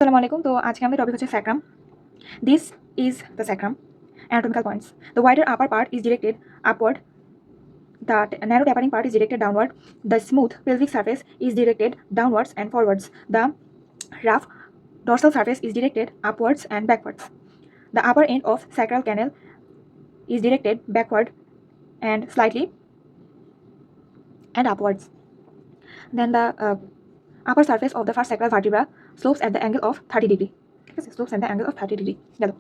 আসসালামু আলাইকুম। তো আজকে আমাদের টপিক হচ্ছে sacrum. This is the sacrum. Anatomical points. The wider upper part is directed upward. The narrow tapering part is directed downward. The smooth pelvic surface is directed downwards and forwards. The rough dorsal surface is directed upwards and backwards. The upper end of sacral canal is directed backward and slightly and upwards. Then the upper surface of the first sacral vertebra slopes at the angle of 30 degree. ঠিক আছে, slopes at the angle of 30 degree. গেল।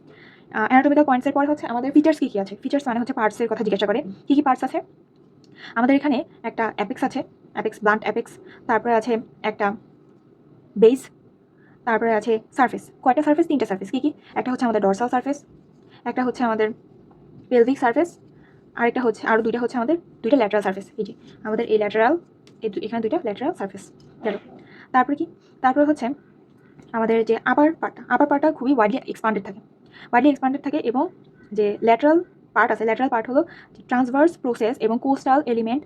Anatomical পয়েন্টসের পরে হচ্ছে আমাদের features কী কী আছে। Features মানে হচ্ছে পার্টসের কথা জিজ্ঞাসা করে, কী কী পার্টস আছে। আমাদের এখানে একটা অ্যাপেক্স আছে, অ্যাপেক্স ব্লান্ট অ্যাপেক্স, তারপরে আছে একটা বেস, তারপরে আছে সারফেস। কয়টা সারফেস? তিনটা সারফেস। কী কী? একটা হচ্ছে আমাদের ডরসাল সারফেস, একটা হচ্ছে আমাদের পেলভিক সারফেস, আরেকটা হচ্ছে আরও দুইটা হচ্ছে আমাদের দুইটা ল্যাটারাল সারফেস। এই যে আমাদের এই ল্যাটারাল, এখানে দুইটা ল্যাটারাল সারফেস গেল। তারপরে কি? তারপরে হচ্ছে আমাদের যে আপার পার্টটা খুবই ওয়াইডলি এক্সপান্ডেড থাকে এবং যে ল্যাটারাল পার্ট আছে, ল্যাটারাল পার্ট হলো ট্রান্সভার্স প্রসেস এবং কোস্টাল এলিমেন্ট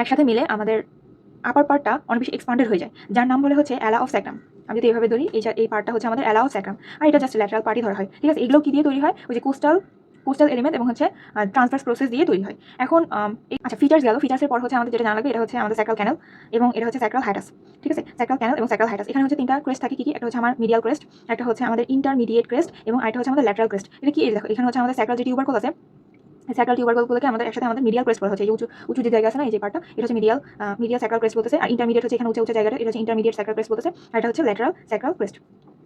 একসাথে মিলে আমাদের আপার পার্টটা অনেক বেশি এক্সপান্ডেড হয়ে যায়, যার নাম বলে হচ্ছে অ্যালা অফ স্যাক্রাম। আমি যদি এইভাবে ধরি, এই পার্টটা হচ্ছে আমাদের অ্যালা অফ স্যাক্রাম, আর এটা জাস্ট ল্যাটারাল পার্টই ধরা হয়। ঠিক আছে, এগুলো কি দিয়ে তৈরি হয়? ওই যে কোস্টাল এলিমেন্ট এবং হচ্ছে ট্রান্সভার্স প্রসেস দিয়ে তৈরি হয়। এখন আচ্ছা, ফিচার্স গেল। ফিচার্সের পর হচ্ছে আমাদের যেটা জানা লাগবে, এটা হচ্ছে আমাদের স্যাক্রাল ক্যানাল এবং এটা হচ্ছে স্যাক্রাল হাইটাস। ঠিক আছে, স্যাক্রাল ক্যানাল এবং স্যাক্রাল হাইটাস, এখানে হচ্ছে তিনটা ক্রেস্ট থাকে। কি কি? একটা হচ্ছে আমার মিডিয়াল ক্রেস্ট, একটা হচ্ছে আমাদের ইন্টারমিডিয়েট ক্রেস্ট এবং আরেকটা হচ্ছে আমাদের ল্যাটারাল ক্রেস্ট। এটা কি? এই দেখো, এখানে হচ্ছে আমাদের স্যাক্রাল যে টিউবারকল আছে, স্যাক্রাল টিউবারকলগুলোকে আমাদের একসাথে আমাদের মিডিয়াল ক্রেস্ট বলা হচ্ছে। এই উঁচু যে জায়গা আছে না, এই যে পার্টটা, এটা হচ্ছে মিডিয়াল স্যাক্রাল ক্রেস্ট বলতেছে। আর ইন্টারমিডিয়েট হচ্ছে এখানে উঁচু জায়গাটা, এটা হচ্ছে ইন্টারমিডিয়েট স্যাক্রাল ক্রেস্ট বলতেছে। আর এটা হচ্ছে ল্যাটারাল স্যাক্রাল ক্রেস্ট।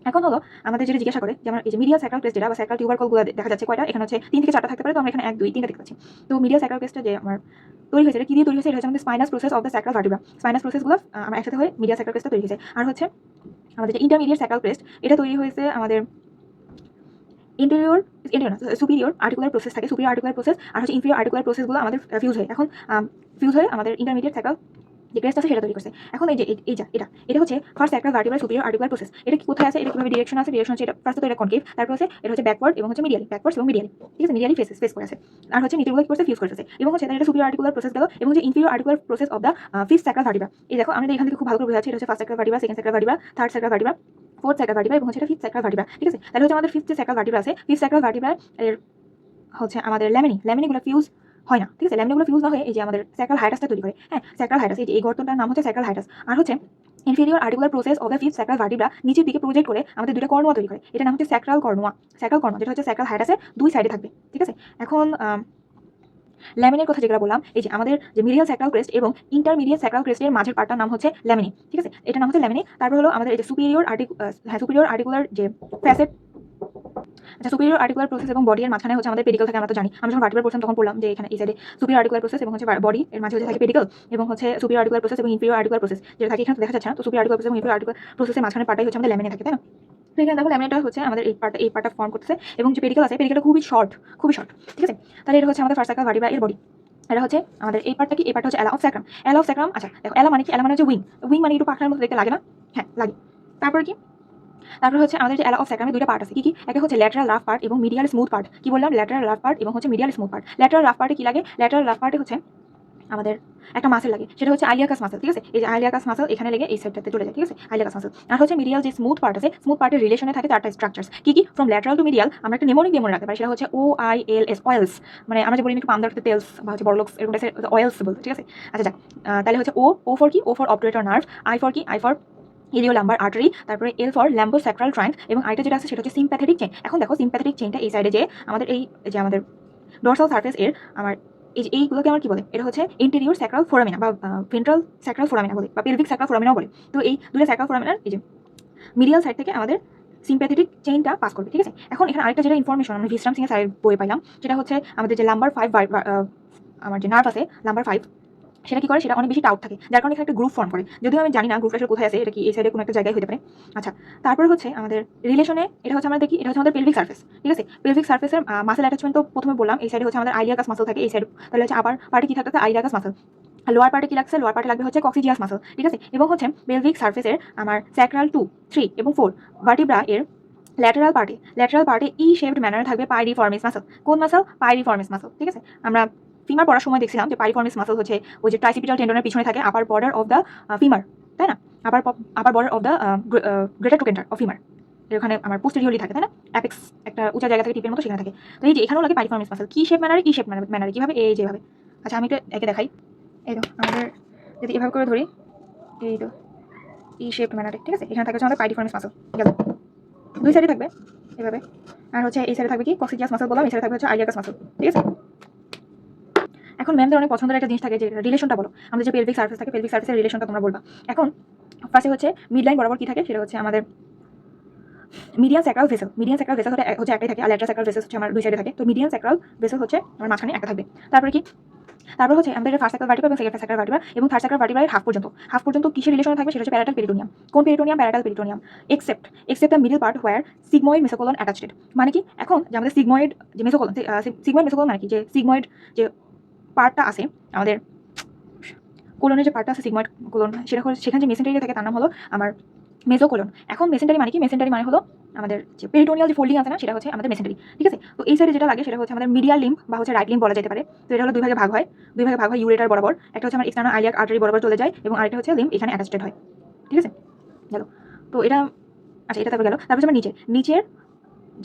এখন হলো আমাদের যেটা জিজ্ঞাসা করে যে আমার এই যে মিডিয়াল স্যাক্রাল ক্রেস্ট যেটা বা স্যাক্রাল টিউবারকলগুলো দেখা যাচ্ছে কয়টা, এখানে হচ্ছে 3 থেকে 4টা থাকতে পারে। তো আমরা এখানে 1 2 3টা দেখতে পাচ্ছি। তো মিডিয়াল স্যাক্রাল ক্রেস্টটা যে আমার তৈরি হয়েছে, এটা কি দিয়ে তৈরি হয়েছে? এটা হচ্ছে আমাদের spinous process of the sacral vertebra. Spinous প্রসেসগুলো আমরা একসাথে হয়ে মিডিয়াল স্যাক্রাল ক্রেস্টটা তৈরি হয়েছে। আর হচ্ছে আমাদের যে ইন্টারমিডিয়েট স্যাক্রাল ক্রেস্ট, এটা তৈরি হয়েছে আমাদের সুপিরিয়র আর্টিকুলার প্রসেস থাকে, সুপিরিয়র আর্টিকুলার প্রসেস আর হচ্ছে ইনফিরিয়র আর্টিকুলার প্রসেসগুলো আমাদের ফিউজ হয়। এখন ফিউজ হয়ে আমাদের ইন্টারমিডিয়েট স্যাক্রাল যে ক্রেস্ট আছে সেটা তৈরি করছে। এখন এই যে এটা হচ্ছে first sacral vertebral superior articular process. এটা কি কোথায় আছে? এটা কিভাবে ডিরেকশন আছে? ডিরেকশন হচ্ছে এটা ফার্স্ট তো এটা কনকেভ, তারপর হচ্ছে এটা হচ্ছে ব্যাকওয়ার্ড এবং হচ্ছে মিডিয়ালি, ব্যাকওয়ার্ডস এবং মিডিয়ালি। ঠিক আছে, মিডিয়ালি ফেস করে আছে। আর হচ্ছে নিচেগুলো কি করছে? ফিউজ করতেছে। এবং হচ্ছে এটা সুপিরিয়র আর্টিকুলার প্রসেস গেল এবং যে inferior articular process of the fifth sacral vertebra. এই দেখো, আমাদের এখান থেকে খুব ভালো করে বোঝা যাচ্ছে এটা হচ্ছে first sacral vertebra, second sacral vertebra, third sacral vertebra, fourth sacral vertebra এবং হচ্ছে এটা ফিফথ স্যাক্রাল ভার্টিব্রা। ঠিক আছে, তাহলে হচ্ছে আমাদের ফিফথ যে স্যাক্রাল ভার্টিব্রা আছে, ফিফথ স্যাক্রাল ভার্টিব্রা এর হচ্ছে আমাদের ল্যামিনিগুলো ফিউজ হয় না। ঠিক আছে, ল্যামিনিগুলো ফিউজ না হয়ে এই যে আমাদের স্যাক্রাল হাইটাসটা তৈরি করে। হ্যাঁ, স্যাক্রাল হাইটাস, এই গর্তটার নাম হচ্ছে স্যাক্রাল হাইটাস। আর হচ্ছে inferior articular process of the fifth sacral vertebra নিচের দিকে প্রজেক্ট করে আমাদের দুটো কর্নুয়া তৈরি করে। এটা নাম হচ্ছে স্যাক্রাল কর্নুয়া, যেটা হচ্ছে স্যাক্রাল হাইটাসের দুই সাইডে থাকবে। ঠিক আছে, এখন ল্যামিনের কথা যেগুলো বললাম, এই যে আমাদের যে মিডিয়াল স্যাক্রাল ক্রেস্ট এবং ইন্টারমিডিয়েট স্যাক্রাল ক্রেস্টের মাঝের পার্টটার নাম হচ্ছে ল্যামিনি। ঠিক আছে, এটা নাম হচ্ছে ল্যামিনি। তারপর হলো আমাদের এই যে সুপিরিয়র আর্টিকুলার যে ফ্যাসেট, আচ্ছা, সুপিরিয়র আর্টিকুলার প্রসেস এবং বডি এর মাঝখানে হচ্ছে আমাদের পেডিকল থাকে। আমরা তো জানি, আমরা যখন ভার্টিব্রা পড়ছিলাম তখন পড়লাম যে এখানে এই সাইডে সুপিরিয়র আর্টিকুলার প্রসেস এবং হচ্ছে বডি এর মাঝে হচ্ছে থাকে পেডিকল এবং হচ্ছে সুপিরিয়র আর্টিকুলার প্রসেস এবং ইনফিরিয়র আর্টিকুলার প্রসেস যেটা থাকে এখানে দেখা যাচ্ছে না। তো সুপিরিয়র আর্টিকুলার প্রসেস এবং ইনফিরিয়র আর্টিকুলার প্রসেসের মাঝখানে পার্টটাই হচ্ছে আমাদের ল্যামিনে থাকে, তাই না? তো এখানে দেখো ল্যামিনেটা হচ্ছে আমাদের এই পার্টটা ফর্ম করতেছে এবং যে পেডিকল আছে, পেডিকলটা খুবই শর্ট। ঠিক আছে, তাহলে এটা হচ্ছে আমাদের ফার্স্ট স্যাক্রাল ভার্টিব্রা এর বডি। এটা হচ্ছে আমাদের এই পার্টটা কি? এই পার্টটা হচ্ছে অ্যালা অফ স্যাক্রাম। আচ্ছা দেখো, অ্যালা মানে কি? অ্যালা মানে হচ্ছে উইং মানে একটু পাখনার মতো দেখতে লাগে না? হ্যাঁ, লাগে। তারপর কি? তারপর হচ্ছে আমাদের যে অ্যালা অফ স্যাক্রামে দুইটা পার্ট আছে। কি? একটা হচ্ছে ল্যাটারাল রাফ পার্ট এবং মিডিয়াল স্মুথ পার্ট। কি বললাম? ল্যাটারাল রাফ পার্ট এবং হচ্ছে medial smooth part. Lateral rough পার্টে কি লাগে? ল্যাটারাল রাফ পার্টে হচ্ছে আমাদের একটা মাসেল লাগে, সেটা হচ্ছে আইলিয়াকাস মাসেল। ঠিক আছে, এই যে আইলিয়াকাস মাসেল এখানে লেগে এই সাইডটাতে চলে যায়। ঠিক আছে, আইলিয়াকাস মাসেল। আর হচ্ছে মিডিয়াল যে স্মুথ পার্ট আছে, স্মুথ পার্টের রিলেশনে থাকে 4টা স্ট্রাকচারস। কি? ফ্রম ল্যাটারাল টু মিডিয়াল আমরা একটা নেমোনিক দিয়ে মনে রাখতে পারি, সেটা হচ্ছে OILS, অয়েলস। মানে আমরা যে বলি একটু পামদার তেলস বা হচ্ছে বড়লোকস, এরকম অয়েলস বলতে। ঠিক আছে, আচ্ছা যাক, তাহলে হচ্ছে ও ফর কি? O for obturator nerve. I for কি? I for iliolumbar artery. তারপরে L for lumbosacral trunk এবং আইটা যেটা আছে সেটা হচ্ছে সিম্প্যাথেটিক চেইন। এখন দেখো, সিম্প্যাথেটিক চেইনটা এই সাইডে যে আমাদের যে আমাদের ডরসাল সারফেস এর আমার এইগুলোকে আমার কি বলে? এটা হচ্ছে ইন্টেরিয়র স্যাক্রাল ফোরামিনা বা ভেন্ট্রাল স্যাক্রাল ফোরামিনা বলে বা পেলভিক স্যাক্রাল ফোরামিনাও বলে। তো এই দুটো স্যাক্রাল ফোরামিনার এই যে মিডিয়াল সাইড থেকে আমাদের সিম্প্যাথেটিক চেইনটা পাস করবে। ঠিক আছে, এখন এখানে আরেকটা যেটা ইনফরমেশন আমরা ভিস্ট্রাম সিং এর সাইড বইয়ে পাইলাম, সেটা হচ্ছে আমাদের যে লাম্বার 5 আমার যে নার্ভ আছে লাম্বার 5, সেটা কি করে? সেটা অনেক বেশি টাউট থাকে, যার কারণে এখানে একটা গ্রুপ ফর্ম করে। যদিও আমি জানি না গ্রুপটা আসলে কোথায় আছে, এটা কি এই সাইডে কোনো একটা জায়গায় হতে পারে। আচ্ছা, তারপরে হচ্ছে আমাদের রিলেশনে এটা হচ্ছে আমরা দেখি, এটা হচ্ছে আমাদের পেলভিক সার্ফেস। ঠিক আছে, পেলভিক সার্ফেসের মাসেল অ্যাটাচমেন্ট তো প্রথমে বললাম, এই সাইডে হচ্ছে আমাদের আইলিয়াকাস মাসল থাকে এই সাইড। তাহলে হচ্ছে আপার পার্টে কি থাকতেছে? আইলিয়াকাস মাসল। লোয়ার পার্টে কি লাগছে? লোয়ার পার্টে লাগবে হচ্ছে কক্সিজিয়াস মাসল। ঠিক আছে, এবং হচ্ছে পেলভিক সার্ফেসের আমার স্যাক্রাল 2, 3 এবং 4 ভার্টিব্রা এর ল্যাটারাল পার্টে ই শেপড ম্যানারে থাকবে পাইরিফর্মিস মাসল। কোন মাসল? Piriformis muscle. ঠিক আছে, আমরা ফিমার পড়ার সময় দেখছিলাম যে পাইরিফর্মিস মাসল হচ্ছে ওই যে ট্রাইসিপিটাল টেন্ডনের পিছনে থাকে, upper border of the femur, তাই না? Upper border of the greater trochanter of femur, এখানে আমার পোস্টেরিয়রলি থাকে, তাই না? অ্যাপেক্স একটা উঁচা জায়গা থেকে টিপের মতো সেখানে থাকে। তো এই যে এখানেও লাগে পাইরিফর্মিস মাসল, কি শেপ ম্যানারে কিভাবে, এই যেভাবে। আচ্ছা আমি একটু একে দেখাই। এই তো আমাদের যদি এভাবে করে ধরি, এই তো ই শেপ ম্যানারে, ঠিক আছে? এখানে থাকে হচ্ছে আমাদের পাইরিফর্মিস মাসল, গেল। দুই সাইডে থাকবে এভাবে, আর হচ্ছে এই সাইডে থাকবে কি কক্সিডিয়াস মাসল বললাম, এই সাইডে থাকবে হচ্ছে আইলিয়াকাস মাসল, ঠিক আছে? এখন ম্যামদের অনেক পছন্দের একটা জিনিস থাকে যে রিলেশনটা বলো, আমাদের যে পেলভিক সার্ফেস থাকে, পেলভিক সার্ফেসের রিলেশনটা তোমরা বলবা। এখন ফার্স্টে হচ্ছে মিড লাইন বরাবর কি থাকে, সেটা হচ্ছে আমাদের median sacral vessel. Median sacral vessel হচ্ছে একটাই থাকে, আর ল্যাটারাল স্যাক্রাল ভেসেল হচ্ছে আমার দুই সাইডে থাকে। তো মিডিয়ান স্যাক্রাল ভেসেল হচ্ছে আমার মাঝখানে একটা থাকবে। তারপরে কি, তারপর হচ্ছে আমাদের ফার্স্ট স্যাক্রাল ভার্টিব্রা এবং সেকেন্ড স্যাক্রাল ভার্টিব্রা এবং থার্ড স্যাক্রাল ভার্টিব্রার হাফ পর্যন্ত কিসের রিলেশনে থাকবে, সেটা হচ্ছে প্যারাটাল পেরিটোনিয়াম। কোন peritoneum? Parietal peritoneum. Except the middle part where sigmoid mesocolon attached. মানে কি, এখন যে আমাদের সিগময়েড যে মেসোকোলন, সিগময়েড মেসোকোলন মানে কি, যে সিগময়েড যে পার্টটা আছে আমাদের কোলনের যে পার্টটা আছে সিগময়েড কোলন, সেটা সেখানে যে মেসেন্টারি থাকে তার নাম হলো আমার মেসোকোলন। এখন মেসেন্টারি মানে কি, মেসেন্টারি মানে হলো আমাদের যে পেরিটোনিয়াল যে ফোল্ডিং আছে না, সেটা হচ্ছে আমাদের মেসেন্টারি, ঠিক আছে? তো এই সাইডে যেটা লাগে সেটা হচ্ছে আমাদের মিডিয়াল লিম্ব বা হচ্ছে রাইট লিম্ব বলা যেতে পারে। তো এটা হলো দুই ভাগে ভাগ হয়, ইউরেটার বরাবর। একটা হচ্ছে আমার এক্সটার্নাল আইলিয়াক আর্টারি বরাবর চলে যায় এবং আরেকটা হচ্ছে লিম্ব এখানে অ্যাটাচড হয়, ঠিক আছে? গেল। তো এটা, আচ্ছা এটা তারপর গেল। তারপর আমার নিচের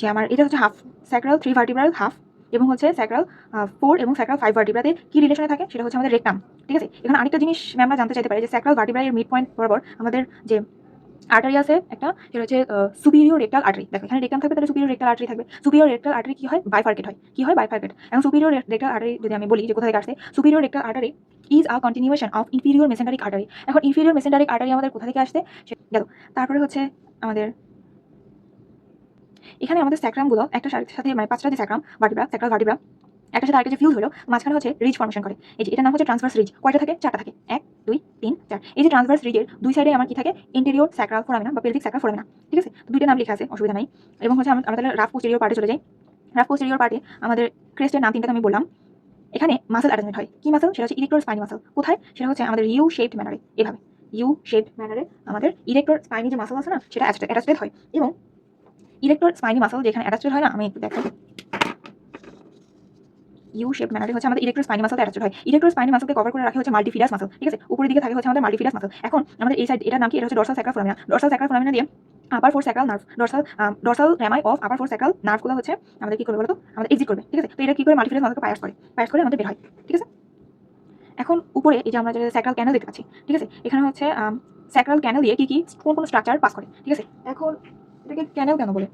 যে আমার এটা হচ্ছে হাফ স্যাক্রাল 3 ভার্টিব্রাল হাফ এবং হচ্ছে স্যাক্রাল 4 এবং স্যাক্রাল 5 ভার্টিব্রাতে কি রিলেশনে থাকে, সেটা হচ্ছে আমাদের রেকটাম, ঠিক আছে? এখানে আরেকটা জিনিস ম্যামরা জানতে চাইতে পারে যে স্যাক্রাল ভার্টিব্রার মিড পয়েন্ট বরাবর আমাদের যে আর্টারি আছে একটা, সেটা হচ্ছে সুপিরিয়র রেক্টাল আর্টারি। দেখো এখানে রেকটাম থাকবে, তাহলে সুপিরিয়র রেক্টাল আর্টারি থাকবে। সুপিরিয়র রেক্টাল আর্টারি কি হয়, বাইফার্কেট হয়। কি হয়, বাইফার্কেট। এখন সুপিরিয়র রেক্টাল আর্টারি যদি আমি বলি যে কোথা থেকে আসছে, superior rectal artery is a continuation of inferior mesenteric artery. এখন ইনফিরিয়র মেসেন্টারিক আর্টারি আমাদের কোথা থেকে আসছে গেল। তারপরে হচ্ছে আমাদের এখানে আমাদের স্যাক্রামগুলো একটা সাথে মানে পাঁচটা যে স্যাক্রাল ভার্টিব্রা একটা সাথে আরেকটা যে ফিউজ হলো, মাঝখানে হচ্ছে রিজ ফর্মেশন করে। এই যে এটার নাম হচ্ছে ট্রান্সভার্স রিজ। কয়টা থাকে, চারটা থাকে, 1 2 3 4। এই যে ট্রান্সভার্স রিজের দুই সাইডে আমার কি থাকে, ইন্টেরিয়র স্যাক্রাল ফোরামিনা বা পেলভিক স্যাক্রাল ফোরামিনা, ঠিক আছে? তো দুইটা নাম লেখা আছে, অসুবিধা নাই। এবং হচ্ছে আমরা তাহলে রাফ পোস্টেরিয়র পার্টে চলে যাই। রাফ পোস্টেরিয়র পার্টে আমাদের ক্রেস্টের নাম তিনটা আমি বললাম। এখানে মাসল অ্যাটাচমেন্ট হয়। কি মাসল, সেটা হচ্ছে ইরেক্টর স্পাইনি মাসল। কোথায়, সেটা হচ্ছে আমাদের ইউ শেপড ম্যানারে, এভাবে ইউ শেপড ম্যানারে আমাদের ইরেক্টর স্পাইনি যে মাসল আছে না, সেটা অ্যাটাচড হয়। এবং ইরেক্টর স্পাইনি মাসল যেখানে অ্যাটাচড হয় না, আমি একটু দেখো, ইউ শেপ ম্যানারে হচ্ছে আমাদের ইরেক্টর স্পাইনি মাসলটা অ্যাটাচড হয়। ইরেক্টর স্পাইনি মাসলকে কভার করে রাখে হচ্ছে মাল্টিফিডাস মাসল, ঠিক আছে? উপরের দিকে থাকে হচ্ছে আমাদের মাল্টিফিডাস মাসল। এখন আমাদের এই সাইড, এটার নাম কি, এটা হচ্ছে dorsal sacral foramina. Dorsal sacral foramina দিয়ে upper four sacral nerve, dorsal rami of upper four sacral নার্ভগুলো হচ্ছে আমাদের কি করবে বলতো, আমাদের এক্সিট করবে, ঠিক আছে? তো এটা কি করে, মাল্টিফিডাস মাসলকে পায়াস করে আমাদের বের হয়, ঠিক আছে? এখন উপরে এই যে আমরা যে স্যাক্রাল ক্যানেল দেখতে পাচ্ছি, ঠিক আছে? এখানে হচ্ছে স্যাক্রাল ক্যানেল দিয়ে কি কোন স্ট্রাকচার পাস করে, ঠিক আছে? এখন এটাকে ক্যানেল কেন বলে,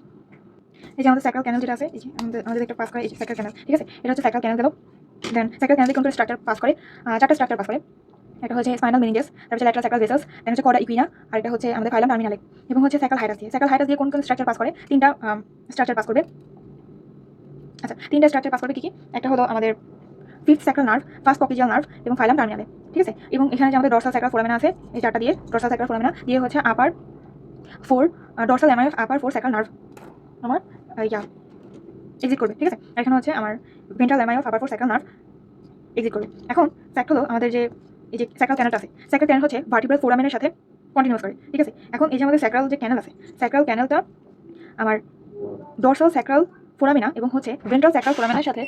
এই যে আমাদের স্যাক্রাল ক্যানেল যেটা আছে, এই যে আমাদের একটা পাস করে, এই যে স্যাক্রাল ক্যানেল, ঠিক আছে? এটা হচ্ছে স্যাক্রাল ক্যানেল গেল। দেন স্যাক্রাল ক্যানেল কোন স্ট্রাকচার পাস করে, চারটা স্ট্রাকচার পাস করে। একটা হচ্ছে স্পাইনাল মেনিনজাস, তারপর হচ্ছে ল্যাটারাল স্যাক্রাল ভেসেলস, দেন হচ্ছে কর্ডা ইকুইনা, আর একটা হচ্ছে আমাদের ফাইলাম টার্মিনালে, এবং হচ্ছে স্যাক্রাল হাইরাস দিয়ে কোন স্ট্রাকচার পাস করে, তিনটা স্ট্রাকচার পাস করবে। আচ্ছা তিনটা স্ট্রাকচার পাস করবে কি, একটা হলো আমাদের fifth sacral nerve, first coccygeal nerve এবং ফাইলাম টার্মিনালে, ঠিক আছে? এবং এখানে যে আমাদের ডরসাল স্যাক্রাল ফোরামিনা আছে, এই চারটা দিয়ে ডরসাল স্যাক্রাল ফোরামিনা দিয়ে হচ্ছে upper four dorsal rami of upper four sacral nerve আমার এক্সিট করবে, ঠিক আছে? এখানে হচ্ছে আমার ventral rami of upper four sacral nerve exit করবে। এখন ফ্যাক্ট হলো আমাদের যে এই যে স্যাক্রাল ক্যানেলটা আছে, স্যাক্রাল ক্যানেল হচ্ছে ভার্টিব্রাল ফোরামেনের সাথে কন্টিনিউয়াস করে, ঠিক আছে? এখন এই যে আমাদের স্যাক্রাল যে ক্যানেল আছে, স্যাক্রাল ক্যানেলটা আমার ডরসাল স্যাক্রাল ফোরামিনা এবং হচ্ছে ভেন্ট্রাল স্যাক্রাল ফোরামিনার সাথে,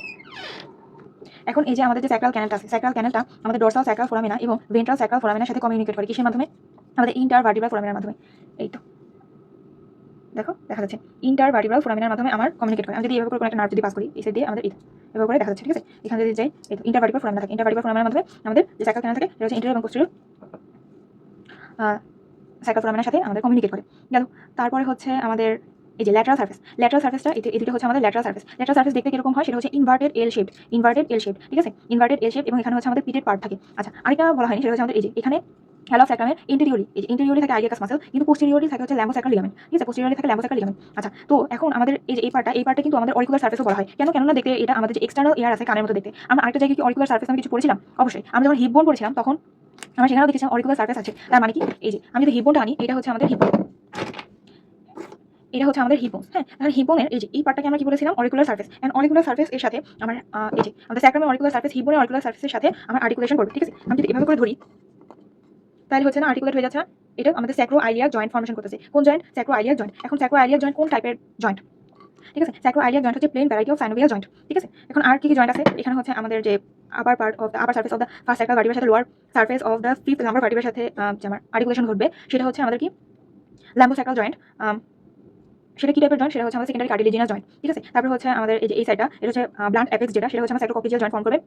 এখন এই যে আমাদের যে স্যাক্রাল ক্যানেলটা আছে, স্যাক্রাল ক্যানেলটা আমাদের ডরসাল স্যাক্রাল ফোরামিনা এবং ভেন্ট্রাল স্যাক্রাল ফোরামিনার সাথে কমিউনিকেট করে কিসের মাধ্যমে, আমাদের ইন্টারভার্টিব্রাল ফোরামিনার মাধ্যমে। এই তো দেখো দেখা যাচ্ছে, ইন্টারভার্টিব্রাল ফোরামিনার মাধ্যমে আমার কমিউনিকেট করে। আমি যদি এভাবে করে কোনো একটা নার্ভ যদি পাস করি এই সাইড দিয়ে, আমাদের এভাবে করে দেখা যাচ্ছে, ঠিক আছে? এখানে যদি যাই, এই তো ইন্টারভার্টিব্রাল ফোরামিনা থাকে, ইন্টারভার্টিব্রাল ফোরামিনার মাধ্যমে আমাদের যে স্যাক্রাল ক্যানেল থাকে, এটা হচ্ছে ইন্টেরিয়র এবং পোস্টেরিয়র স্যাক্রাল ফোরামিনার সাথে আমাদের কমিউনিকেট করে। গেল। তারপরে হচ্ছে আমাদের এই যে ল্যাটারাল সার্ফেসটা, এই দুটো হচ্ছে আমাদের ল্যাটারাল সার্ফেস দেখতে কিরকম হয়, সেটা হচ্ছে ইনভার্টেড এল শেপ, ঠিক আছে? ইনভার্টেড এল শেপ, এবং এখানে হচ্ছে আমাদের পিটেড পার্ট থাকে। আচ্ছা আরেকটা বলা হয়নি, সেটা হচ্ছে আমাদের এই যে এখানে হ্যালো স্যাক্রামের ইন্টেরিয়রলি থাকে আইলিয়াকাস মাসল, কিন্তু পোস্টেরিয়রলি থাকে হচ্ছে ল্যাম্বোস্যাক্রাল লিগামেন্ট, ঠিক আছে? পোস্টেরিয়রলি থাকে ল্যাম্বোস্যাক্রাল লিগামেন্ট। আচ্ছা তো এখন আমাদের এই যে এই পার্টটা কিন্তু আমাদের অরিকুলার সার্ফেসও বলা হয়। কেননা দেখতে এটা আমাদের যে এক্সটার্নাল এয়ার আছে কানের মতো দেখতে। আমরা আরেকটা জায়গায় কি অরিকুলার সার্ফেস আমি কিছু পড়েছিলাম, অবশ্যই আমরা যখন হিপ বোন পড়েছিলাম তখন আমরা সেখানেও দেখেছিলাম অরিকুলার সার্ফেস আছে। তার মানে কি, এই যে আমি যদি হিপ বোনটা আনি, এটা হচ্ছে আমাদের হিপ বোন, এটা হচ্ছে আমাদের হিপ বোন, হ্যাঁ? তাহলে হিপ বোনের এই যে এই পার্টটাকে আমরা কি বলেছিলাম, auricular surface. And auricular surface এর সাথে আমার এই যে আমাদের স্যাক্রামের অরিকুলার সার্ফেস, হিপ বোনের অরিকুলার সার্ফেসের সাথে আমার আর্টিকুলেশন করবে, ঠিক আছে? আমি যদি এভাবে করে ধরি তাহলে হচ্ছে না আর্টিকুলেট হয়ে যাচ্ছে, এটা আমাদের স্যাক্রো আইলিয়াক জয়েন্ট ফর্মেশন করতেছে। কোন জয়েন্ট, স্যাক্রো আইলিয়াক জয়েন্ট। এখন স্যাক্রো আইলিয়াক জয়েন্ট কোন টাইপের জয়েন্ট, ঠিক আছে? স্যাক্রো আইলিয়াক জয়েন্ট হচ্ছে plane variety of synovial joint, ঠিক আছে? এখন আর কি জয়েন্ট আছে, এখানে হচ্ছে আমাদের যে upper part of the upper surface of the first sacral ভার্টিব্রার সাথে lower surface of the fifth lumbar ভার্টিব্রার সাথে যে আমার আর্টিকুলেশন ঘটবে সেটা হচ্ছে আমাদের কি ল্যাম্বোস্যাক্রাল জয়েন্ট। সেটা কি টাইপের জয়েন্ট, সেটা হচ্ছে আমাদের সেকেন্ডারি কার্টিলেজিনাস জয়েন্ট, ঠিক আছে। তারপর হচ্ছে আমাদের এই যে এই সাইডটা, এটা হচ্ছে ব্লান্ট অ্যাপেক্স, যেটা সেটা হচ্ছে আমার স্যাক্রোককিজিয়াল জয়েন্ট ফর্ম করবে।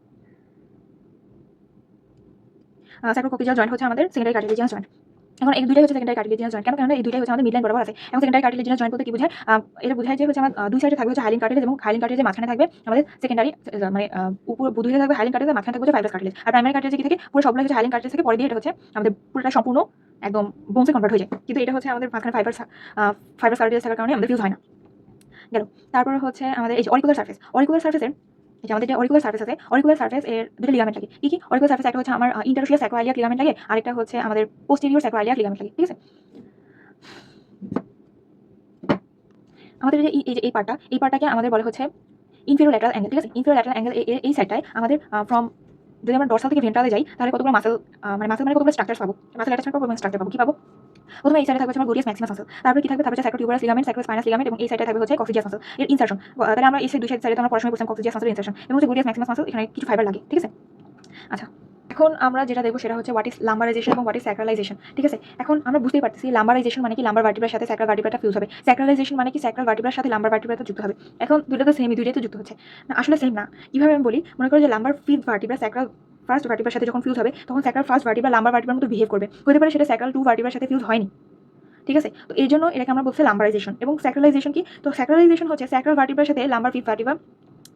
স্যাক্রোককিজিয়াল জয়েন্ট হচ্ছে আমাদের সেকেন্ডারি কার্টিলেজিনাস জয়েন্ট। এখন এই দুইটাই হচ্ছে সেকেন্ডারি কার্টিলেজিনাস জয়েন্ট। কেন? কারণ এই দুইটাই হচ্ছে আমাদের মিডলাইন বরাবর আছে। এবং সেকেন্ডারি কার্টিলেজিনাস জয়েন্ট বলতে কি বোঝায়? এটা বোঝায় যে হচ্ছে আমার দুই সাইডে থাকবে হচ্ছে হাইলিন কার্টিলেজ, এবং হাইলিন কার্টিলেজের মাঝখানে থাকবে আমাদের সেকেন্ডারি, মানে উপর দুই সাইডে থাকবে হাইলিন কার্টিলেজ, মাঝখানে থাকবে হচ্ছে ফাইব্রাস কার্টিলেজ। আর প্রাইমারি কার্টিলেজ কি থাকে? পুরো সবগুলো হচ্ছে হাইলিন কার্টিলেজ থেকে, পরে দিয়ে এটা হচ্ছে আমাদের পুরোটা সম্পূর্ণ একদম বোনসে কনভার্ট হয়ে যায়। কিন্তু এটা হচ্ছে আমাদের মাঝখানে ফাইব্রাস কার্টিলেজ থাকার কারণে আমাদের ফিউজ হয় না। গেল। তারপর হচ্ছে আমাদের এই যে অরিকুলার সার্ফেস, অরিকুলার সার্ফেসের এই যে আমাদের যে অরিকুলার সার্ফেস আছে, অরিকুলার সার্ফেস এর দুটো লিগামেন্ট লাগে। কি কি অরিকুলার সার্ফেস? একটা হচ্ছে আমার ইন্টারোশিয়াস স্যাক্রোইলিয়াক লিগামেন্ট লাগে, আরেকটা হচ্ছে আমাদের পোস্টেরিয়র স্যাক্রোইলিয়াক লিগামেন্ট লাগে, ঠিক আছে। আমাদের যে এই পার্টটা, এই পার্টটাকে আমাদের বলে হচ্ছে ইনফেরিয়র ল্যাটারাল অ্যাঙ্গেল, ঠিক আছে। ইনফেরিয়র ল্যাটারাল অ্যাঙ্গেল এই সাইডটায় আমাদের ফ্রম, যদি আমরা ডরসাল থেকে ভেন্ট্রালে যাই তাহলে কতগুলো মাসেল, মানে কতগুলো স্ট্রাকচার পাবো, মাসেল অ্যাটাচমেন্ট পাবো এবং স্ট্রাকচার পাবো। কি পাবো? প্রথমে এই সাইডে থাকবে আমার গলুয়াস ম্যাক্সিমাস মাসল, তারপরে কি থাকবে? তারপরে স্যাক্রোটিউবারাস লিগামেন্ট, স্যাক্রোস্পাইনাস লিগামেন্ট, এবং এই সাইডে থাকবে হচ্ছে কক্সিজিয়াস মাসল এর ইনসারশন। তাহলে আমরা এই দুই সাইডে আমরা পড়াশোনা করছিলাম কক্সিজিয়াস মাসলের ইনসারশন এবং হচ্ছে গলুয়াস ম্যাক্সিমাস মাসল, এখানে কিছু ফাইবার লাগে, ঠিক আছে। আচ্ছা, এখন আমরা যেটা দেখবো সেটা হচ্ছে হোয়াট ইজ লাম্বারাইজেশন এবং হোয়াট ইজ স্যাক্রালাইজেশন, ঠিক আছে। এখন আমরা বুঝতেই পারতেছি লাম্বারাইজেশন মানে কি, লাম্বার ভার্টিব্রার সাথে স্যাক্রাল ভার্টিব্রাটা ফিউজ হবে। স্যাক্রালাইজেশন মানে কি, স্যাক্রাল ভার্টিব্রার সাথে লাম্বার ভার্টিব্রাটা যুক্ত হবে। এখন দুটো তো সেমই, দুইটাই তো যুক্ত হচ্ছে না, আসলে সেম না। কিভাবে আমি বলি, মনে করো যে lumbar fifth vertebra sacral first ভার্টিব্রার সাথে যখন ফিউজ হবে, তখন স্যাক্রাল ফার্স্ট ভার্টিব্রা লাম্বার ভার্টিব্রার মতো বিহেভ করবে, হতে পারে সেটা স্যাক্রাল টু ভার্টিব্রার সাথে ফিউজ হয়নি, ঠিক আছে। তো এই জন্য এটাকে আমরা বলছি লাম্বারাইজেশন। এবং স্যাক্রালাইজেশন কি? তো স্যাক্রালাইজেশন হচ্ছে স্যাক্রাল ভার্টিব্রার সাথে লাম্বার ফিফথ ভার্টিব্রা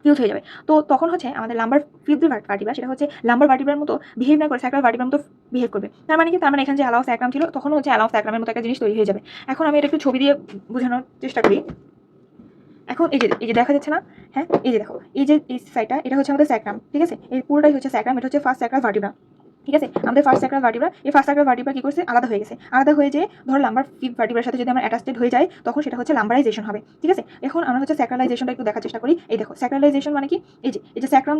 ফিউজ হয়ে যাবে। তো তখন হচ্ছে আমাদের লাম্বার ফিফথ ভার্টিব্রা সেটা হচ্ছে লাম্বার ভার্টিব্রার মতো বিহেভ না করে স্যাক্রাল ভার্টিব্রার মতো বিহেভ করবে। তার মানে কি? তার মানে এখানে যে অ্যালাউ স্যাক্রাম ছিল, তখন হচ্ছে অ্যালাউ স্যাক্রামের মতো একটা জিনিস তৈরি হয়ে যাবে। এখন আমি এটা একটু ছবি দিয়ে বোঝানোর চেষ্টা করি। এখন এই যে দেখা যাচ্ছে না? হ্যাঁ, এই যে দেখো, এই যে এই সাইডটা, এটা হচ্ছে আমাদের স্যাক্রাম, ঠিক আছে। এই পুরোটাই হচ্ছে স্যাক্রাম, এটা হচ্ছে ফার্স্ট স্যাক্রাল ভার্টিব্রা, ঠিক আছে। আমাদের ফার্স্ট স্যাক্রাল ভার্টিব্রা, এই ফার্স্ট স্যাক্রাল ভার্টিব্রা কি করছে? আলাদা হয়ে গেছে। আলাদা হয়ে যে ধরো লাম্বার ফিফথ ভার্টিব্রার সাথে যদি আমরা অ্যাটাচড হয়ে যায়, তখন সেটা হচ্ছে লাম্বারাইজেশন হবে, ঠিক আছে। এখন আমরা হচ্ছে স্যাক্রালাইজেশনটা একটু দেখার চেষ্টা করি। এই দেখো, স্যাক্রালাইজেশন মানে কি? এই যে স্যাক্রাম,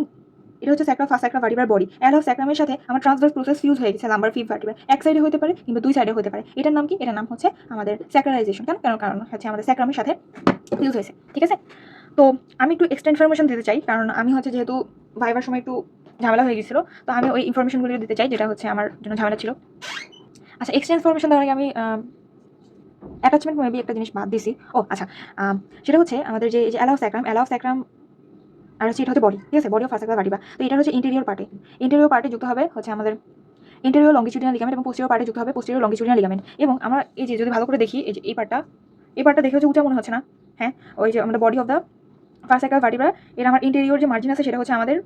এটা হচ্ছে স্যাক্রাল ফার্স্ট স্যাক্রাল ভার্টিব্রার বডি, অ্যালাউ স্যাক্রামের সাথে আমার ট্রান্সভার্স প্রসেস ফিউজ হয়ে গেছে লাম্বার ফিফথ ভার্টিব্রা। এক সাইডে হতে পারে কিংবা দুই সাইডে হতে পারে। এটার নাম কি? এটার নাম হচ্ছে আমাদের স্যাক্রালাইজেশন। কারণ হচ্ছে আমাদের স্যাক্রামের সাথে ফিউজ হয়েছে, ঠিক আছে। তো আমি একটু এক্সট্রা ইনফরমেশন দিতে চাই, কারণ আমি হচ্ছে যেহেতু ভাইবার সময় একটু ঝামেলা হয়ে গেছিলো, তো আমি ওই ইনফরমেশনগুলো দিতে চাই যেটা হচ্ছে আমার জন্য ঝামেলা ছিল। আচ্ছা, এক্সট্রা ইনফরমেশন দেওয়ার আগে আমি অ্যাটাচমেন্ট মেবি একটা জিনিস বাদ দিছি। ও আচ্ছা, সেটা হচ্ছে আমাদের যে অ্যালাউ স্যাক্রাম আর হচ্ছে এটা হচ্ছে বডি, ঠিক আছে, body of first sacral vertebra. তো এটা হচ্ছে ইন্টেরিয়র পার্টে যুক্ত হবে হচ্ছে আমাদের ইন্টেরিয়র লংগিটিউডিনাল লিগামেন্ট, এবং পোস্টেরিয়র পার্টে যুক্ত হবে পোস্টেরিয়র লংগিটিউডিনাল লিগামেন্ট। এবং আমরা এই যে যদি ভালো করে দেখি, এই যে এই পার্টটা দেখে হচ্ছে উঁচা মনে হচ্ছে না? হ্যাঁ, ওই যে আমাদের body of the first sacral vertebra, এর আমার ইন্টেরিয়র যে মার্জিন আছে সেটা হচ্ছে আমাদের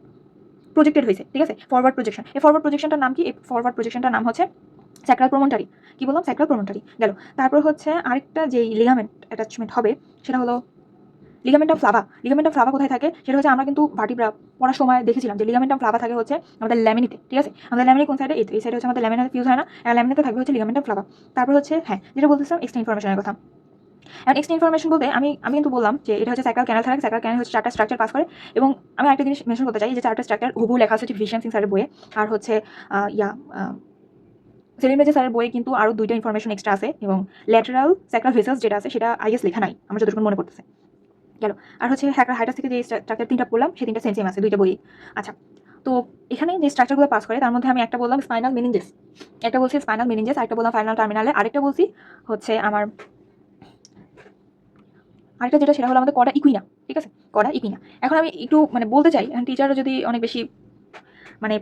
প্রজেক্টেড হয়েছে, ঠিক আছে, ফরওয়ার্ড প্রজেকশন। এই ফরওয়ার্ড প্রজেকশনটার নাম কি? এই ফরওয়ার্ড প্রজেকশনটার নাম হচ্ছে স্যাক্রাল প্রমন্টারি। কি বললাম? স্যাক্রাল প্রমন্টারি। গেল। তারপর হচ্ছে আরেকটা যেই লিগামেন্ট অ্যাটাচমেন্ট হবে সেটা হলো লিগামেন্ট অফ ফ্লাভা। লিগামেন্ট অফ ফ্লাভা কোথায় থাকে? সেটা হচ্ছে আমরা কিন্তু ভার্টিব্রা পড়ার সময় দেখেছিলাম যে লিগামেন্ট অফ ফ্লাভা থাকে হচ্ছে আমাদের ল্যামিনিতে, ঠিক আছে। আমাদের ল্যামিনি কোন সাইডে? এই সাইডে হচ্ছে আমাদের ল্যামিনাতে ফিউজ হয় না, আর ল্যামিনাতে থাকবে হচ্ছে লিগামেন্ট অফ ফ্লাভা। তারপর হচ্ছে হ্যাঁ, যেটা বলতেছিলাম এক্সট্রা ইনফরমেশনের কথা। এখন এক্সট্রা ইনফরমেশন বলতে আমি কিন্তু বললাম যে এটা হচ্ছে স্যাক্রাল ক্যানাল থাকে। স্যাক্রাল ক্যানাল হচ্ছে চারটা স্ট্রাকচার পাস করে, এবং আমি একটা জিনিস মেনশন করতে চাই যে চারটা স্ট্রাকচার হুবহু লেখা আছে ভিশন সিং স্যারের বইয়ে, আর হচ্ছে সেলিম রেজা স্যারের বইয়ে কিন্তু আরও দুইটা ইনফরমেশন এক্সট্রা আছে, এবং ল্যাটারাল স্যাক্রাল ভেসেলস যেটা আছে সেটা আইএস লেখা নাই আমার যতটুকু মনে পড়তেছে। গেল। আর হচ্ছে হাইটাস থেকে যে স্ট্রাকচার তিনটা পড়লাম সেই তিনটা সেম আছে দুইটা বই। আচ্ছা, তো এখানে যে স্ট্রাকচারগুলো পাস করে তার মধ্যে আমি একটা বললাম স্পাইনাল মেনিনজেস, একটা বলছি স্পাইনাল মেনিনজেস, আরেকটা বললাম ফাইনাল টার্মিনালে, আরেকটা বলছি হচ্ছে আমার আরেকটা যেটা সেটা হলো আমাদের কডা ইকুইনা, ঠিক আছে, কডা ইকুইনা। এখন আমি একটু মানে বলতে চাই, এখন টিচাররা যদি অনেক বেশি মানে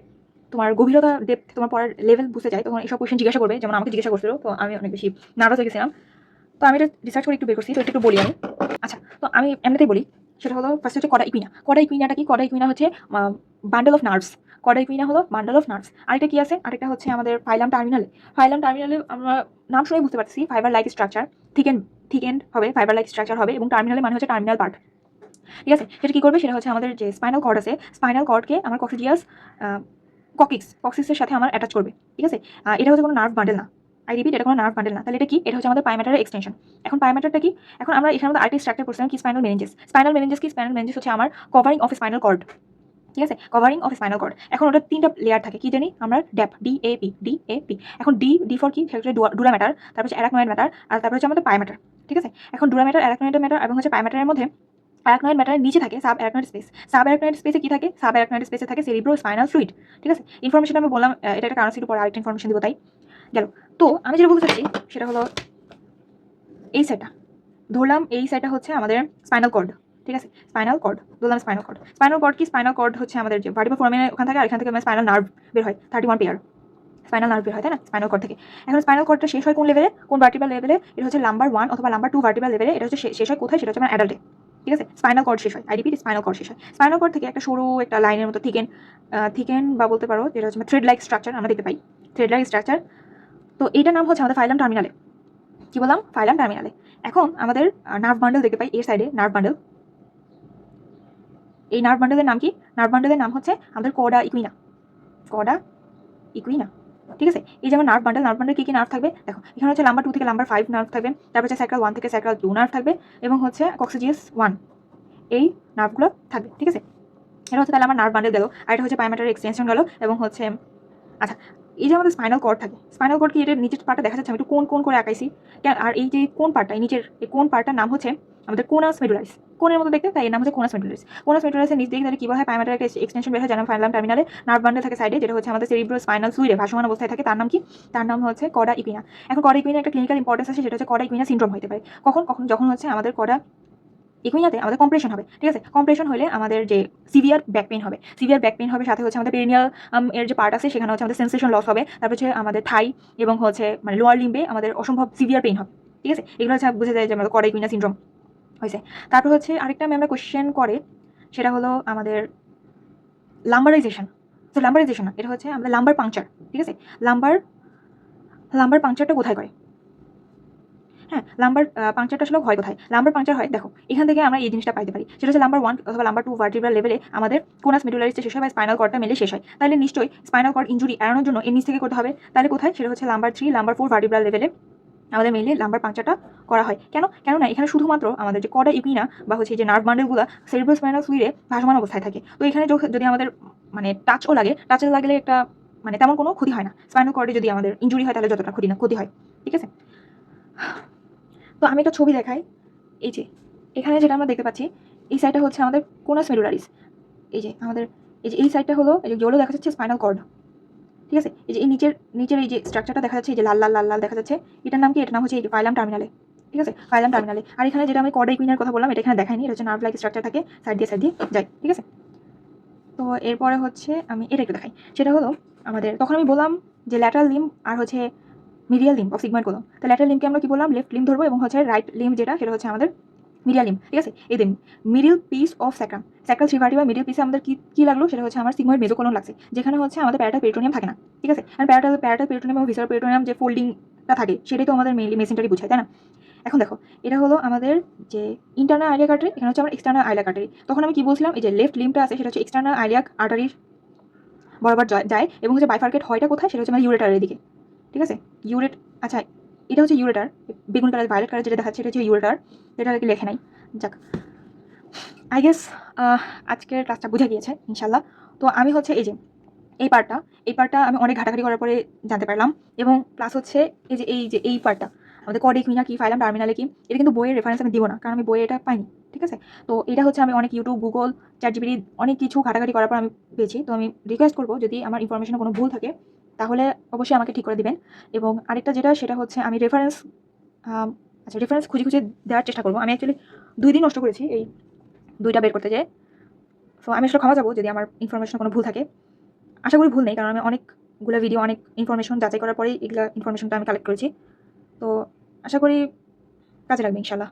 তোমার গভীরতা ডেপথ তোমার পড়ার লেভেল বুঝতে চাই, তখন এইসব কোয়েশ্চেন জিজ্ঞাসা করবে, যেমন আমাকে জিজ্ঞাসা করছিল, তো আমি অনেক বেশি নার্ভাস হয়ে গেছিলাম। তো আমি এটা রিসার্চ করে একটু বের করছি, তো একটু বলি আমি। আচ্ছা, তো আমি এমনিতেই বলি, সেটা হলো ফার্স্ট হচ্ছে কডা ইকুইনা। কডা ইকুইনাটা কি? কডা ইকুইনা হচ্ছে বান্ডেল অফ নার্ভস। কডা ইকুইনা হলো বান্ডেল অফ নার্ভস। আরেকটা কি আছে? আরেকটা হচ্ছে আমাদের ফাইলাম টার্মিনালে। ফাইলাম টার্মিনালে আমরা নাম শুনে বুঝতে পারছি fibre like structure, thick and হবে, ফাইবার লাইক স্ট্রাকচার হবে, এবং টার্মিনালে মানে হচ্ছে টার্মিনাল পার্ট, ঠিক আছে। সেটা কি করবে? সেটা হচ্ছে আমাদের যে স্পাইনাল কর্ড আছে, স্পাইনাল কর্ডকে আমার কক্সিডিয়াস কক্সিসের সাথে আমার অ্যাটাচ করবে, ঠিক আছে। এটা হচ্ছে কোনো নার্ভ বান্ডেল না, আই রিপিট, এটা কোনো নার্ভ বান্ডেল না। তাহলে এটা কি? এটা হচ্ছে আমাদের পাইমেটারের এক্সটেনশন। এখন পাইমেটারটা কি? এখন আমরা এখানে মধ্যে আরেকটি স্ট্রাকচার করছিলাম কি? Spinal meninges. স্পাইনাল মেনিনজেস কি? স্পাইনাল মেনিনজেস হচ্ছে আমার কভারিং অফ স্পাইনাল কর্ড, ঠিক আছে, কভারিং অফ স্পাইনাল কর্ড। এখন ওটা তিনটা লেয়ার থাকে, কি জানি আমরা? ড্যাপ, ডিএপি। এখন ডি ফর কি? সেটা ডুরা ম্যাটার, তারপর হচ্ছে অ্যারাকনয়েড ম্যাটার, আর তারপর হচ্ছে আমাদের পাইমেটার, ঠিক আছে। এখন ডুরা ম্যাটার, অ্যারাকনয়েড ম্যাটার এবং হচ্ছে পাইমেটারের মধ্যে অ্যারাকনয়েড ম্যাটারের নিচে থাকে sub arachnoid space. Sub arachnoid স্পেসে কি থাকে? সাব অ্যারাকনয়েড স্পেসে থাকে সেরিব্রো স্পাইনাল ফ্লুইড। ঠিক আছে, ইনফরমেশন আমি বললাম, এটা একটা কারণ ছিল, পরে আরেকটা ইনফরমেশন দিব, তাই গেল। তো আমি যেটা বলতে চাচ্ছি সেটা হলো এই সাইডটা ধরলাম, এই সাইডটা হচ্ছে আমাদের স্পাইনাল কর্ড। ঠিক আছে, স্পাইনাল কর্ড ধরলাম, স্পাইনাল কর্ড। স্পাইনাল কর্ড কি? স্পাইনাল কর্ড হচ্ছে আমাদের যে ভার্টিব্রাল ফোরামেন ওখান থেকে, আর এখান থেকে স্পাইনাল নার্ভ বের হয় 31 পেয়ার স্পাইনাল নার্ভ বের হয়, তাই না, স্পাইনাল কর্ড থেকে। এখন স্পাইনাল কর্ডটা শেষ হয় কোন লেভেলে? কোন ভার্টিব্রাল লেভেলে? এটা হচ্ছে লাম্বার 1 অথবা লাম্বার 2 ভার্টিব্রাল লেভেলে। এটা হচ্ছে শেষ হয় কোথায়? সেটা হচ্ছে আমার অ্যাডাল্টে। ঠিক আছে, স্পাইনাল কর্ড শেষ হয়, আইডিপি স্পাইনাল কর্ড শেষ হয়। স্পাইনাল কর্ড থেকে একটা সরু একটা লাইনের মতো থিকেন বা বলতে পারো যেটা হচ্ছে থ্রেড লাইক স্ট্রাকচার আমরা দেখতে পাই, থ্রেড লাইক স্ট্রাকচার। তো এইটার নাম হচ্ছে আমাদের ফাইলাম টার্মিনালে। কি বললাম? ফাইলাম টার্মিনালে। এখন আমাদের নার্ভ বান্ডেল দেখতে পাই এর সাইডে, নার্ভ বান্ডেল। এই নার্ভ বান্ডেলের নাম কি? নার্ভ বান্ডেলের নাম হচ্ছে আমাদের কডা ইকুইনা, কডা ইকুইনা। ঠিক আছে, এই যেমন নার্ভ বান্ডেল, নার্ভ বান্ডেল কি নার্ভ থাকবে দেখো, এখানে হচ্ছে নাম্বার 2 থেকে নাম্বার 5 নার্ভ থাকবে, তারপর হচ্ছে স্যাক্রাল 1 থেকে স্যাক্রাল 2 নার্ভ থাকবে, এবং হচ্ছে কক্সিজিয়াস 1, এই নার্ভগুলো থাকবে। ঠিক আছে, এটা হচ্ছে তাহলে আমার নার্ভ বান্ডেল গেল। আর এটা হচ্ছে পাইমেটার এক্সটেনশন গেল, এবং হচ্ছে আচ্ছা, এই যে আমাদের স্পাইনাল কর্ড থাকে, স্পাইনাল কর্ড কি এটার নিচের পার্টটা দেখা যাচ্ছে? আমি একটু কোন করে আঁকাইছি, আর এই যে কোন পার্টটা, এই নিচের এই কোন পার্টটার নাম হচ্ছে আমাদের কোনাস মেডুলারিস। কোনের মতো দেখতে, তাই এর নাম হচ্ছে কোনাস মেডুলারিস। কোনাস মেডুলারিসের নিচ দিকে তাহলে কি বলা হয়? পাইমেটার একটা এক্সটেনশন বের হয়, যেমন ফাইলাম টার্মিনালে নার্ভ বান্ডেল থাকে সাইডে, যেটা হচ্ছে আমাদের সেরিব্রো স্পাইনাল ফ্লুইডে ভাসমান অবস্থায় থাকে, তার নাম কি? তার নাম হচ্ছে কডা ইকুইনা। এখন কডা ইকুইনা একটা ক্লিনিক্যাল ইম্পর্টেন্স আছে, সেটা হচ্ছে কডা ইকুইনা সিনড্রোম হতে পারে। কখন কখন? যখন হচ্ছে আমাদের কডা ইকুইনাতে আমাদের কম্প্রেশন হবে। ঠিক আছে, কম্প্রেশন হলে আমাদের যে সিভিয়ার ব্যাক পেইন হবে, সিভিয়ার ব্যাক পেইন হবে, সাথে হচ্ছে আমাদের পেরিনিয়াল এর যে পার্ট আছে সেখানে হচ্ছে আমাদের সেন্সেশন লস হবে, তারপর হচ্ছে আমাদের থাই এবং হচ্ছে মানে লোয়ার লিম্বে আমাদের অসম্ভব সিভিয়ার পেইন হবে। ঠিক আছে, এগুলো হচ্ছে বুঝে যায় যে আমাদের কডা ইকুইনা সিনড্রোম হয়েছে। তারপর হচ্ছে আরেকটা ম্যামরা কোয়েশ্চেন করে, সেটা হলো আমাদের লাম্বারাইজেশন। তো লাম্বারাইজেশন না, এটা হচ্ছে আমাদের লাম্বার পাংচার। ঠিক আছে, লাম্বার লাম্বার পাংচারটা কোথায় করে? হ্যাঁ, লাম্বার পাংচারটা আসলে হয় কোথায়? লাম্বার পাংচার হয় দেখো, এখান থেকে আমরা এই জিনিসটা পাইতে পারি, সেটা হচ্ছে নাম্বার 1 অথবা নাম্বার 2 ভার্টিব্রাল লেভেলে আমাদের কোনাস মেডুলারিসে শেষ হয় বা স্পাইনাল কর্ডটা মেলে শেষ হয়। তাহলে নিশ্চয়ই স্পাইনাল কর্ড ইনজুরি এড়ানোর জন্য এর নিচ থেকে করতে হবে। তাহলে কোথায়? সেটা হচ্ছে নাম্বার 3, নাম্বার 4 ভার্টিব্রাল লেভেলে আমাদের মেইনলি লাম্বার পাংচারটা করা হয়। কেননা এখানে শুধুমাত্র আমাদের যে কডা ইকুইনা বা হচ্ছে যে নার্ভ বান্ডেলগুলো সেরিব্রাল স্পাইনাল ফ্লুইডে ভাসমান অবস্থায় থাকে। তো এখানে যদি আমাদের মানে টাচও লাগে, টাচে লাগলে একটা মানে তেমন কোনো ক্ষতি হয় না। স্পাইনাল কর্ডে যদি আমাদের ইনজুরি হয় তাহলে যতটা ক্ষতি হয়। ঠিক আছে, তো আমি একটা ছবি দেখাই। এই যে এখানে যেটা আমরা দেখতে পাচ্ছি, এই সাইডটা হচ্ছে আমাদের কোনাস মেডুলারিস। এই যে আমাদের এই সাইডটা হলো এই যে জোলো দেখা যাচ্ছে স্পাইনাল কর্ড। ঠিক আছে, এই যে এই নিচের এই যে স্ট্রাকচারটা দেখা যাচ্ছে, এই যে লাল লাল লাল লাল দেখা যাচ্ছে, এটার নাম কি? এটার নাম হচ্ছে এই যে ফাইলাম টার্মিনালে। ঠিক আছে, ফাইলাম টার্মিনালে। আর এখানে যেটা আমি কর্ডা ইকুইনার কথা বললাম, এটা এখানে দেখাইনি, এটা হচ্ছে নার্ভ লাইক স্ট্রাকচার থাকে, সাইড দিয়ে যায়। ঠিক আছে, তো এরপরে হচ্ছে আমি এটা একটু দেখাই, সেটা হলো আমাদের তখন আমি বললাম যে ল্যাটারাল লিম্ব আর হচ্ছে medial limb of sigmoid colon. তো ল্যাটারাল লিম্বকে আমরা কি বললাম? লেফট লিম্ব ধরবো, এবং হচ্ছে রাইট লিম্ব যেটা সেটা হচ্ছে আমাদের মিডিয়াল লিম্ব। ঠিক আছে, এই দিন middle piece of sacrum, sacral three বা মিডিল পিসে আমাদের কি লাগলো? সেটা হচ্ছে আমার সিগময়েড মেজোকোলন লাগছে, যেখানে হচ্ছে আমাদের প্যারাটাল পেরিটোনিয়াম থাকে না। ঠিক আছে, আর প্যারাটাল পেরিটোনিয়াম এবং ভিসারাল পেরিটোনিয়াম যে ফোল্ডিংটা থাকে সেটাই তো আমাদের মেইনলি মেসেন্টারি বুঝায়, তাই না? এখন দেখো, এটা হলো আমাদের যে ইন্টারনাল আইলিয়াক আর্টারি, এখানে হচ্ছে আমার এক্সটার্নাল আইলিয়াক আর্টারি। তখন আমি কি বলছিলাম? এই যে লেফট লিম্বটা আছে সেটা হচ্ছে এক্সটার্নাল আইলিয়াক আর্টারি বরাবর যায়, এবং হচ্ছে বাইফার্কেট হয়টা কোথায়? সেটা হচ্ছে আমার ইউরেটারের দিকে। ঠিক আছে, আচ্ছা, এটা হচ্ছে ইউরেটার, বেগুন কালার ভায়োলেট কালার যেটা দেখাচ্ছে এটা হচ্ছে ইউরেটার, এটা আর কি লেখে নাই। যাক, আই গেস আজকের ক্লাসটা বুঝে গিয়েছে ইনশাল্লাহ। তো আমি হচ্ছে এই পার্টটা আমি অনেক ঘাটাঘাটি করার পরে জানতে পারলাম, এবং প্লাস হচ্ছে এই পার্টটা আমাদের কড ইকুইনা কি, ফাইলাম টার্মিনালে কি, এটা কিন্তু বইয়ের রেফারেন্স আমি দিব না, কারণ আমি বইয়ে এটা পাইনি। ঠিক আছে, তো এটা হচ্ছে আমি অনেক ইউটিউব, গুগল, চ্যাটজিপিটি অনেক কিছু ঘাটাঘাটি করার পর আমি পেয়েছি। তো আমি রিকোয়েস্ট করবো যদি আমার ইনফরমেশনে কোনো ভুল থাকে তাহলে অবশ্যই আমাকে ঠিক করে দিবেন। এবং আরেকটা যেটা সেটা হচ্ছে আমি রেফারেন্স খুঁজে দেওয়ার চেষ্টা করবো। আমি অ্যাকচুয়ালি 2 দিন নষ্ট করেছি এই 2টা বের করতে যেয়ে। সো আমি আসলে ক্ষমা চাবো যদি আমার ইনফরমেশনে কোনো ভুল থাকে। আশা করি ভুল নেই, কারণ আমি অনেকগুলো ভিডিও, অনেক ইনফরমেশন যাচাই করার পরেই এগুলা ইনফরমেশনটা আমি কালেক্ট করেছি। তো আশা করি কাজে লাগবে ইনশাল্লাহ।